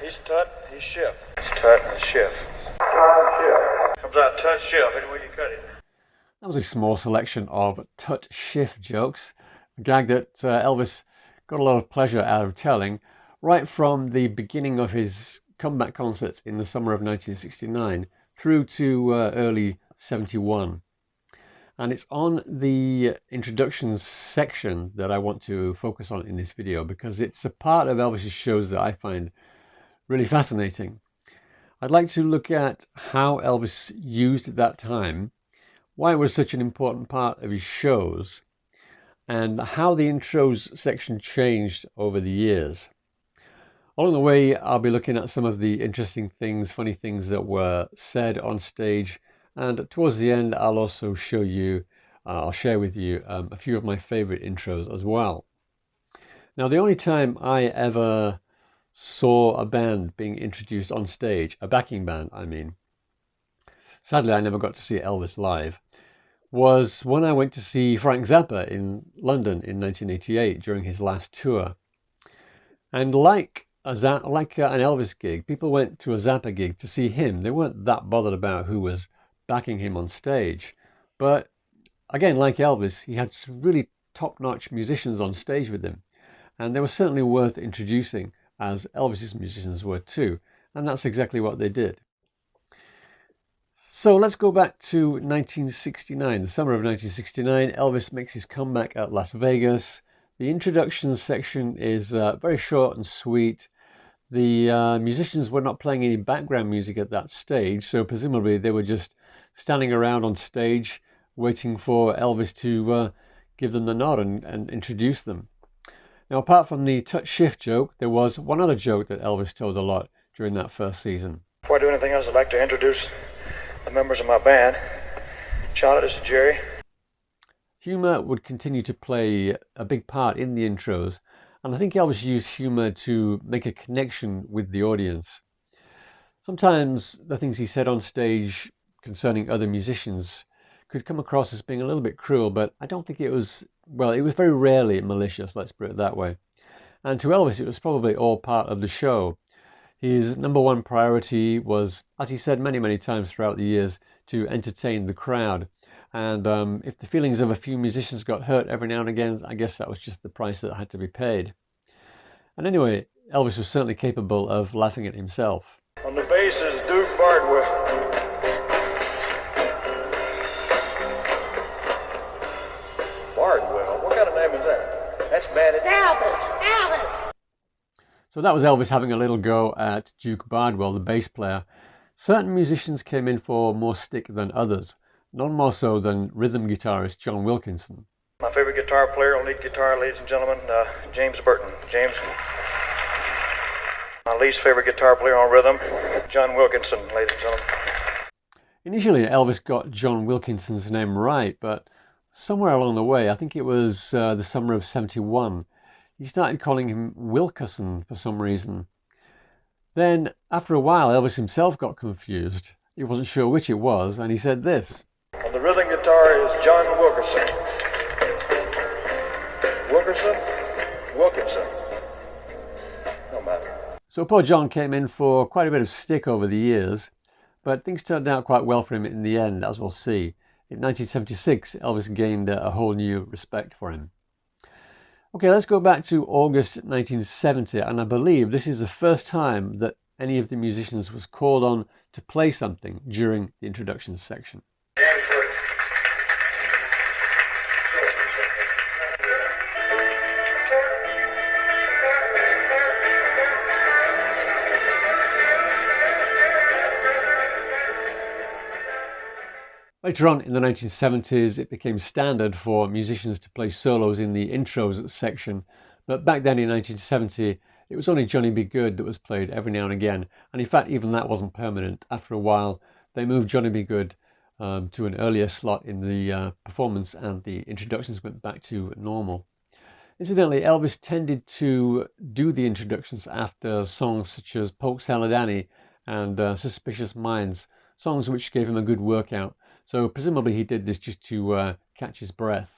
He's Tut, he's Schiff. It's Tut and Schiff. Comes out Tut Schiff, any way you cut it. That was a small selection of Tut Schiff jokes, a gag that Elvis got a lot of pleasure out of telling right from the beginning of his comeback concerts in the summer of 1969 through to early 71. And it's on the introductions section that I want to focus on in this video because it's a part of Elvis's shows that I find really fascinating. I'd like to look at how Elvis used that time, why it was such an important part of his shows, and how the intros section changed over the years. Along the way, I'll be looking at some of the interesting things, funny things that were said on stage, and towards the end, I'll also show you, I'll share with you a few of my favorite intros as well. Now, the only time I ever saw a band being introduced on stage, a backing band, I mean, sadly I never got to see Elvis live, was when I went to see Frank Zappa in London in 1988 during his last tour. And like an Elvis gig, people went to a Zappa gig to see him. They weren't that bothered about who was backing him on stage. But again, like Elvis, he had some really top-notch musicians on stage with him. And they were certainly worth introducing, as Elvis's musicians were too. And that's exactly what they did. So let's go back to 1969, the summer of 1969. Elvis makes his comeback at Las Vegas. The introduction section is very short and sweet. The musicians were not playing any background music at that stage, so presumably they were just standing around on stage waiting for Elvis to give them the nod and introduce them. Now, apart from the Tut Schiff joke, there was one other joke that Elvis told a lot during that first season. Before I do anything else, I'd like to introduce the members of my band. Charlotte, this is Jerry. Humor would continue to play a big part in the intros, and I think Elvis used humor to make a connection with the audience. Sometimes the things he said on stage concerning other musicians could come across as being a little bit cruel, but I don't think it was, well, it was very rarely malicious, let's put it that way. And to Elvis, it was probably all part of the show. His number one priority was, as he said many, many times throughout the years, to entertain the crowd. And if the feelings of a few musicians got hurt every now and again, I guess that was just the price that had to be paid. And anyway, Elvis was certainly capable of laughing at himself. On the bass is Duke Bardwell. Bardwell? What kind of name is that? That's bad as Elvis! So that was Elvis having a little go at Duke Bardwell, the bass player. Certain musicians came in for more stick than others. None more so than rhythm guitarist John Wilkinson. My favorite guitar player on lead guitar, ladies and gentlemen, James Burton. James. My least favorite guitar player on rhythm, John Wilkinson, ladies and gentlemen. Initially, Elvis got John Wilkinson's name right, but somewhere along the way, I think it was the summer of 71, he started calling him Wilkerson for some reason. Then, after a while, Elvis himself got confused. He wasn't sure which it was, and he said this. On the rhythm guitar is John Wilkerson. Wilkinson. No matter. So poor John came in for quite a bit of stick over the years, but things turned out quite well for him in the end, as we'll see. In 1976, Elvis gained a whole new respect for him. Okay, let's go back to August 1970, and I believe this is the first time that any of the musicians was called on to play something during the introduction section. Later on in the 1970s, it became standard for musicians to play solos in the intros section, but back then in 1970, it was only Johnny B. Goode that was played every now and again, and in fact even that wasn't permanent. After a while, they moved Johnny B. Goode to an earlier slot in the performance, and the introductions went back to normal. Incidentally, Elvis tended to do the introductions after songs such as Polk Salad Annie and Suspicious Minds, songs which gave him a good workout. So presumably he did this just to catch his breath.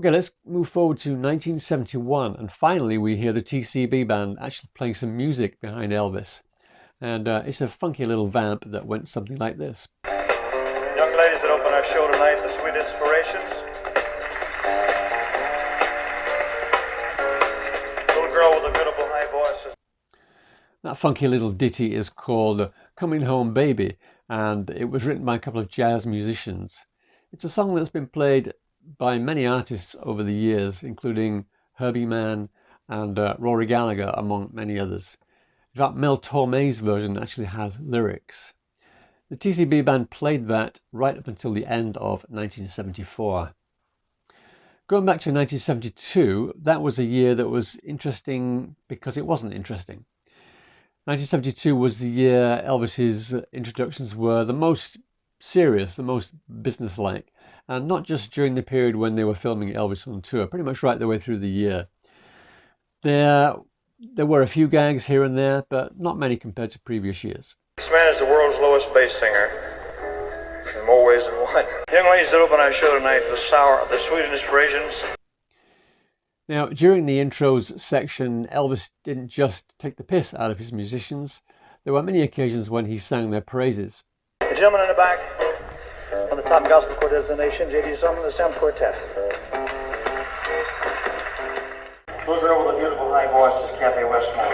Okay, let's move forward to 1971, and finally we hear the TCB band actually playing some music behind Elvis. And it's a funky little vamp that went something like this. Young ladies that open our show tonight, the Sweet Inspirations. Little girl with a beautiful high voice. That funky little ditty is called Coming Home Baby, and it was written by a couple of jazz musicians. It's a song that's been played by many artists over the years, including Herbie Mann and Rory Gallagher, among many others. In fact, Mel Torme's version actually has lyrics. The TCB band played that right up until the end of 1974. Going back to 1972, that was a year that was interesting because it wasn't interesting. 1972 was the year Elvis's introductions were the most serious, the most businesslike, and not just during the period when they were filming Elvis on tour, pretty much right the way through the year. There were a few gags here and there, but not many compared to previous years. This man is the world's lowest bass singer, in more ways than one. Young ladies that open our show tonight, the Sweet Inspirations. Now, during the intros section, Elvis didn't just take the piss out of his musicians. There were many occasions when he sang their praises. The gentleman in the back, one of the top gospel quartets of the nation, J.D. Sumner, the Stamp Quartet. Little girl with a beautiful high voice is Kathy Westmore.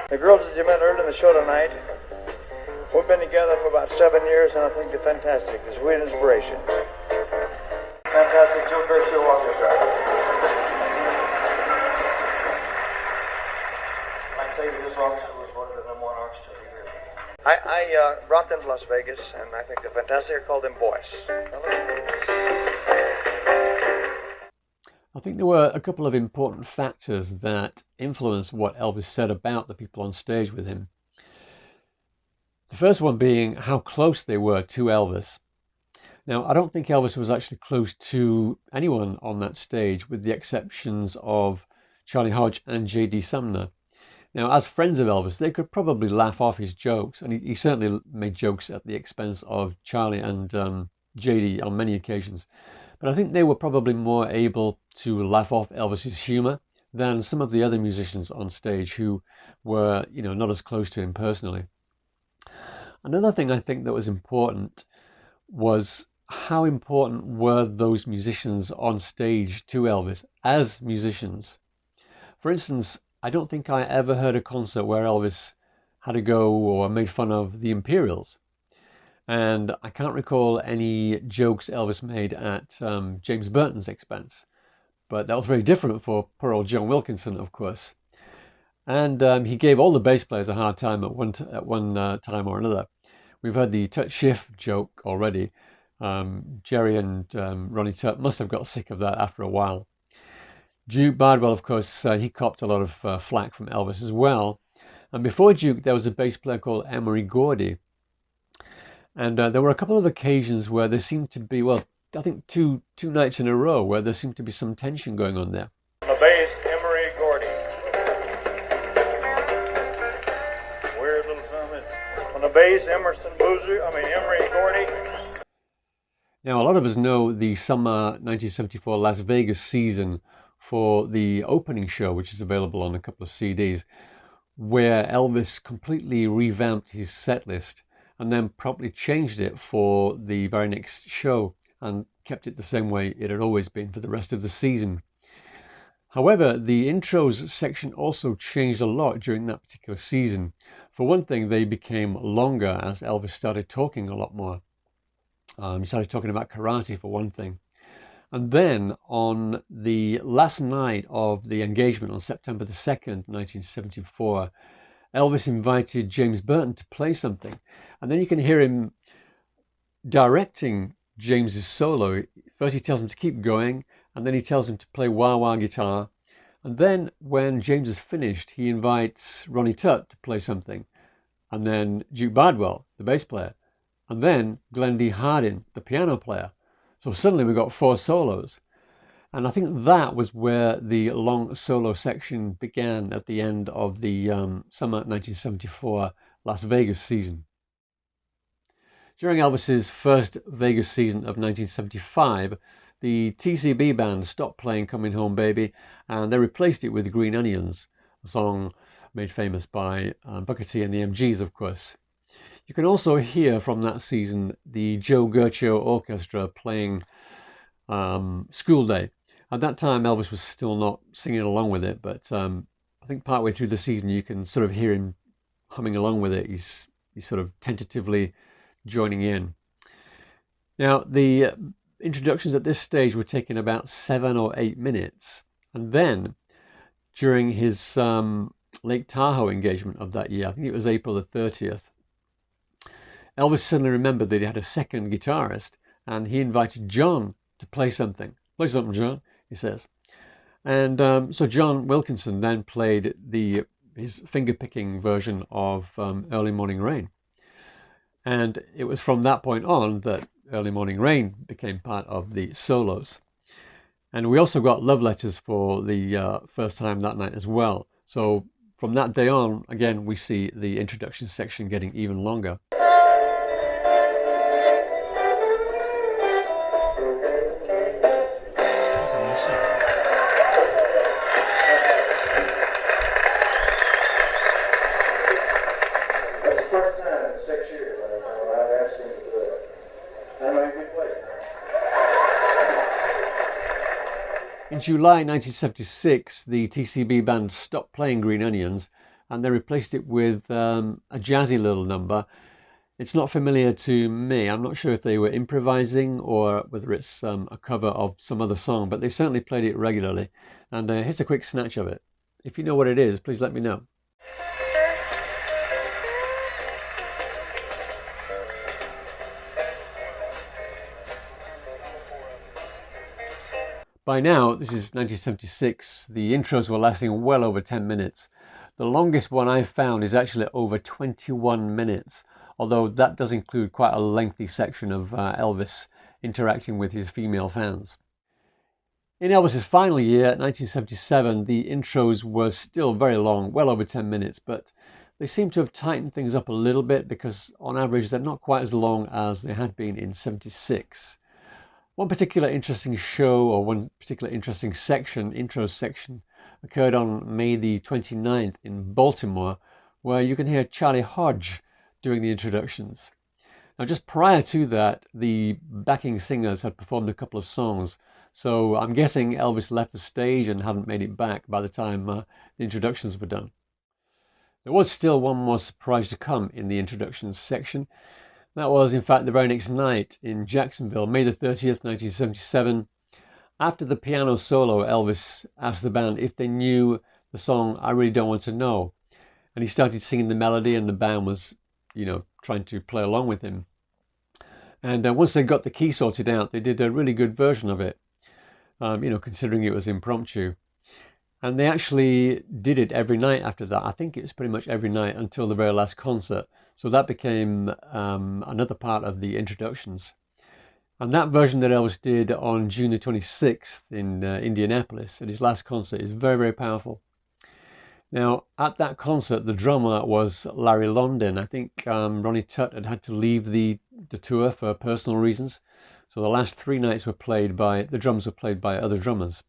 The girls that you met earlier in the show tonight, we've been together for about 7 years, and I think they're fantastic. The Sweet Inspiration. Fantastic Joe Garcia Orchestra. I tell you, this orchestra was voted the #1 orchestra of the year. I brought them to Las Vegas, and I think they're fantastic. I call them boys. I think there were a couple of important factors that influenced what Elvis said about the people on stage with him. The first one being how close they were to Elvis. Now, I don't think Elvis was actually close to anyone on that stage, with the exceptions of Charlie Hodge and J.D. Sumner. Now, as friends of Elvis, they could probably laugh off his jokes, and he certainly made jokes at the expense of Charlie and J.D. on many occasions. But I think they were probably more able to laugh off Elvis's humor than some of the other musicians on stage who were, not as close to him personally. Another thing I think that was important was how important were those musicians on stage to Elvis as musicians. For instance, I don't think I ever heard a concert where Elvis had a go or made fun of the Imperials. And I can't recall any jokes Elvis made at James Burton's expense. But that was very different for poor old John Wilkinson, of course. And he gave all the bass players a hard time at one time or another. We've heard the Tut Schiff joke already. Jerry and Ronnie Tutt must have got sick of that after a while. Duke Bardwell, of course, he copped a lot of flack from Elvis as well. And before Duke, there was a bass player called Emery Gordy. And there were a couple of occasions where there seemed to be, well, I think two nights in a row where there seemed to be some tension going on there. On the bass, Emery Gordy. Weird little comment. On the bass, Emery Gordy. Now, a lot of us know the summer 1974 Las Vegas season for the opening show, which is available on a couple of CDs, where Elvis completely revamped his set list and then promptly changed it for the very next show and kept it the same way it had always been for the rest of the season. However, the intros section also changed a lot during that particular season. For one thing, they became longer as Elvis started talking a lot more. He started talking about karate, for one thing. And then on the last night of the engagement on September the 2nd, 1974, Elvis invited James Burton to play something. And then you can hear him directing James's solo. First he tells him to keep going, and then he tells him to play wah-wah guitar. And then when James is finished, he invites Ronnie Tutt to play something. And then Duke Bardwell, the bass player. And then Glenn D. Hardin, the piano player. So suddenly we got 4 solos. And I think that was where the long solo section began at the end of the summer 1974 Las Vegas season. During Elvis's first Vegas season of 1975, the TCB band stopped playing Coming Home Baby and they replaced it with Green Onions, a song made famous by Booker T and the MGs, of course. You can also hear from that season the Joe Gurcio Orchestra playing School Day. At that time, Elvis was still not singing along with it, but I think partway through the season you can sort of hear him humming along with it. He's sort of tentatively joining in. Now, the introductions at this stage were taking about 7 or 8 minutes, and then during his Lake Tahoe engagement of that year, I think it was April the 30th, Elvis suddenly remembered that he had a second guitarist, and he invited John to play something. Play something, John, he says. And so John Wilkinson then played his finger-picking version of Early Morning Rain. And it was from that point on that Early Morning Rain became part of the solos. And we also got love letters for the first time that night as well. So from that day on, again, we see the introduction section getting even longer. In July 1976, the TCB band stopped playing Green Onions and they replaced it with a jazzy little number. It's not familiar to me. I'm not sure if they were improvising or whether it's a cover of some other song, but they certainly played it regularly. And here's a quick snatch of it. If you know what it is, please let me know. By now, this is 1976, the intros were lasting well over 10 minutes. The longest one I've found is actually over 21 minutes, although that does include quite a lengthy section of Elvis interacting with his female fans. In Elvis's final year, 1977, the intros were still very long, well over 10 minutes, but they seem to have tightened things up a little bit because on average they're not quite as long as they had been in 76. One particular interesting show, or one particular interesting section, intro section, occurred on May the 29th in Baltimore, where you can hear Charlie Hodge doing the introductions. Now, just prior to that, the backing singers had performed a couple of songs, so I'm guessing Elvis left the stage and hadn't made it back by the time the introductions were done. There was still one more surprise to come in the introductions section. That was, in fact, the very next night in Jacksonville, May the 30th, 1977. After the piano solo, Elvis asked the band if they knew the song I Really Don't Want to Know. And he started singing the melody and the band was, trying to play along with him. And once they got the key sorted out, they did a really good version of it, considering it was impromptu. And they actually did it every night after that. I think it was pretty much every night until the very last concert. So that became another part of the introductions. And that version that Elvis did on June the 26th in Indianapolis at his last concert is very, very powerful. Now, at that concert, the drummer was Larry London. I think Ronnie Tutt had to leave the tour for personal reasons. So the last 3 nights the drums were played by other drummers.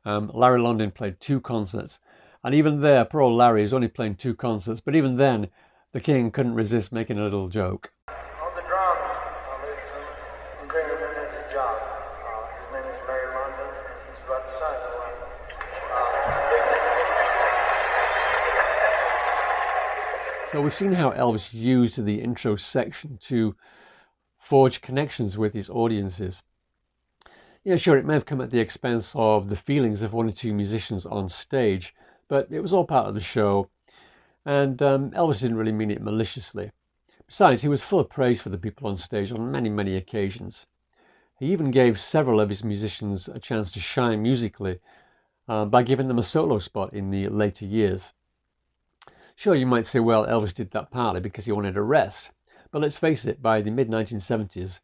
Larry London played 2 concerts. And even there, poor old Larry is only playing 2 concerts. But even then, the King couldn't resist making a little joke. On the drums, ladies and gentlemen, that's his job. His name is Larry London. He's about the size of one. So we've seen how Elvis used the intro section to forge connections with his audiences. Yeah, sure, it may have come at the expense of the feelings of 1 or 2 musicians on stage, but it was all part of the show, and Elvis didn't really mean it maliciously. Besides, he was full of praise for the people on stage on many, many occasions. He even gave several of his musicians a chance to shine musically by giving them a solo spot in the later years. Sure, you might say, well, Elvis did that partly because he wanted a rest, but let's face it, by the mid-1970s,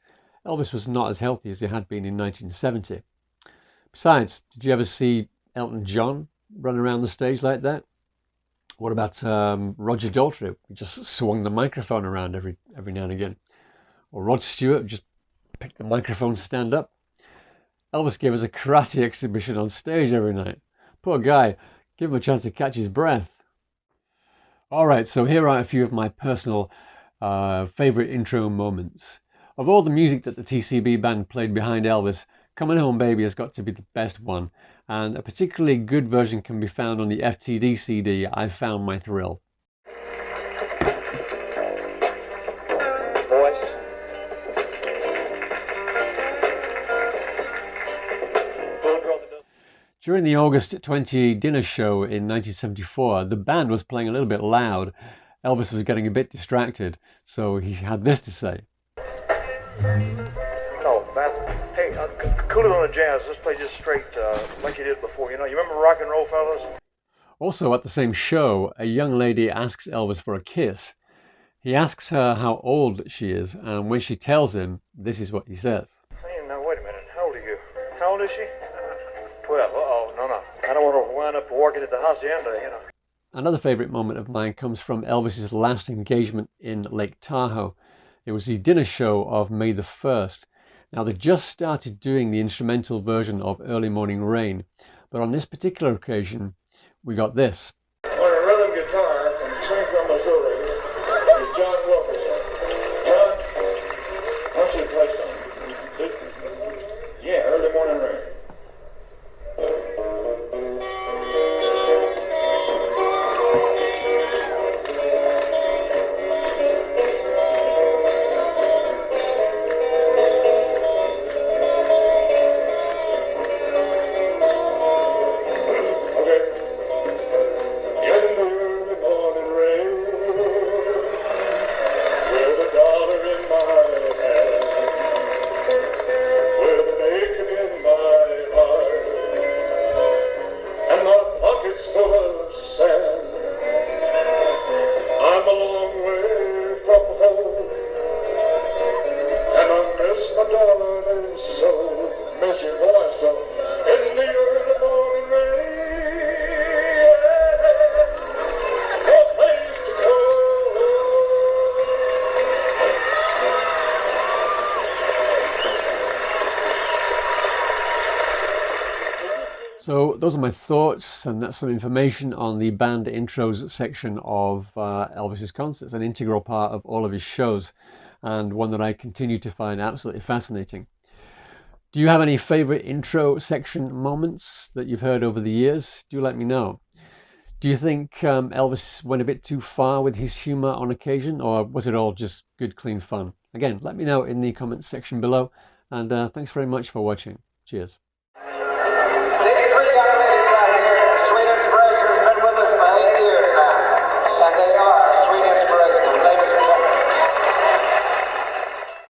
Elvis was not as healthy as he had been in 1970. Besides, did you ever see Elton John run around the stage like that? What about Roger Daltrey? He just swung the microphone around every now and again. or Rod Stewart just picked the microphone stand up. Elvis gave us a karate exhibition on stage every night. Poor guy, give him a chance to catch his breath. Alright, so here are a few of my personal favourite intro moments. Of all the music that the TCB band played behind Elvis, Coming Home Baby has got to be the best one, and a particularly good version can be found on the FTD CD, I Found My Thrill. Boys. During the August 20 dinner show in 1974, the band was playing a little bit loud. Elvis was getting a bit distracted, so he had this to say. No, that's... Hey, cool it on the jazz. Let's play just straight like you did before. You know, you remember rock and roll, fellas? Also at the same show, a young lady asks Elvis for a kiss. He asks her how old she is, and when she tells him, this is what he says. Hey, now wait a minute. How old are you? How old is she? 12. Uh-oh, no. I don't want to wind up working at the hacienda, you know. Another favourite moment of mine comes from Elvis's last engagement in Lake Tahoe. It was the dinner show of May the 1st. Now, they just started doing the instrumental version of Early Morning Rain, but on this particular occasion, we got this. On a rhythm guitar from Springfield, Missouri, is John Wilkerson. John, why don't you play some? Yeah, Early Morning Rain. So those are my thoughts, and that's some information on the band intros section of Elvis's concerts, an integral part of all of his shows, and one that I continue to find absolutely fascinating. Do you have any favourite intro section moments that you've heard over the years? Do let me know. Do you think Elvis went a bit too far with his humour on occasion, or was it all just good, clean fun? Again, let me know in the comments section below, and thanks very much for watching. Cheers. Sweet Inspiration has been with us for 8 years now, and they are